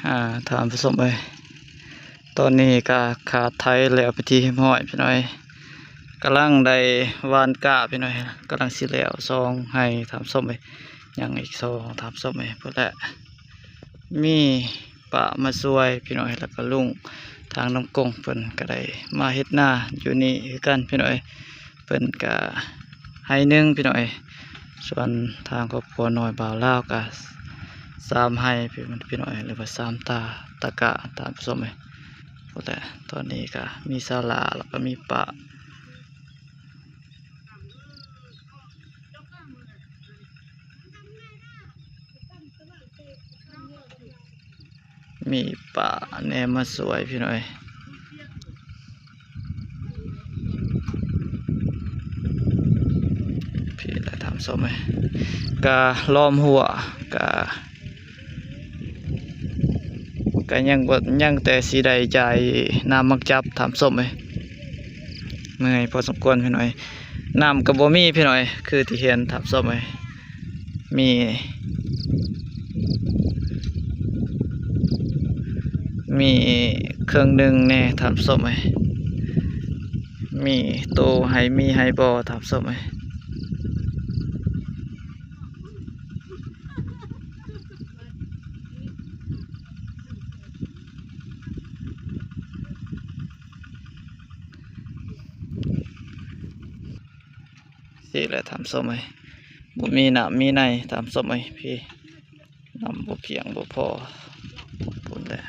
อ่าถามผสมไปตอนนี้ก็ขาดไทยแล้วไปที่ห้อยพี่น้อยกำลังได้วานกาพี่น้อยกำลังสิแล้วซองให้ถามส้มไปยังอีกซองถามส้มไปเพื่อแหละมีปะมาซวยพี่น้อยแล้วก็ลุงทางน้ำกงเพิ่นก็ได้มาเฮ็ดหน้าอยู่นี่คือกันพี่น้อยเพิ่นก็ให้หนึ่งพี่น้อยส่วนทางครอบครัวน้อยบ่าวลาวก็สามให้พี่น้อยหรือว่าสามตาตะกะตามผสมไปพอแต่ตอนนี้ก็มีศาลาแล้วก็มีปะมีปะแนมมาสวยพี่น้อยพี่ได้ทำส้มไหมกะล้อมหัวกะยังแต่สีใดใจน้ำมักจับทำส้มไหมเมื่อยพอสมควรพี่น้อยน้ำกับบ่มีพี่น้อยคือที่เห็นทำส้มไหมมีเครื่องหนึ่งแน่ทำส้มไหมมีโตมีไฮบอทำส้มไหมสิแหละทำส้มไหมบ่มีหนามมีในทำส้มไหมพี่น้ำบ่เพียงบ่พอปุ่นแหละ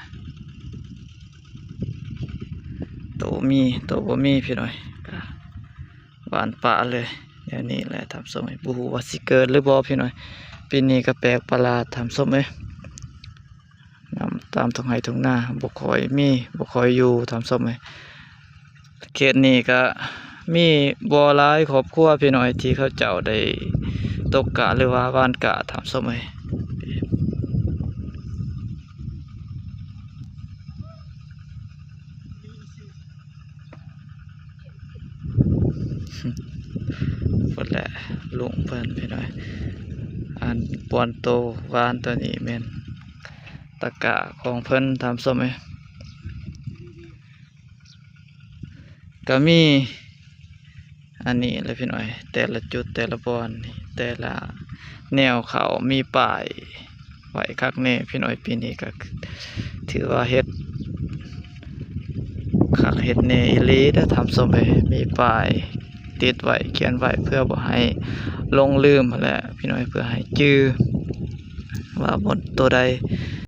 โตบ่มีพี่น้อยหวานปะเลยเดี๋ยวนี้แหละทำส้มไหมบูฮูว่าสิเกิดหรือบ่พี่น้อยปีนี้ก็แปลกประหลาดทำส้มไหมน้ำตามทุ่งไร่ทุ่งนาบ่ค่อยอยู่ทำส้มไหมเขตนี้ก็มีบ่หลายครอบครัวพี่น้อยที่เขาเจ้าได้ตกกะหรือว่าวานกะทำส้มไหมพุ่นแหละลุงเพิ่นพี่น้อยอันปวนโตวานตัวนี้แม่นตะกะของเพิ่นทำส้มไหมก็มีอันนี้เลยพี่น้อยแต่ละจุดแต่ละบอนแต่ละแนวเขามีป้ายไว้คักแน่พี่น้อยปีนี้ก็ถือว่าเฮ็ดคักเฮ็ดแน่อีหลีได้ทำส้มไปมีป้ายติดไว้เขียนไว้เพื่อบ่ให้ลงลืมแหละพี่น้อยเพื่อให้จื้อว่าบนตัวใด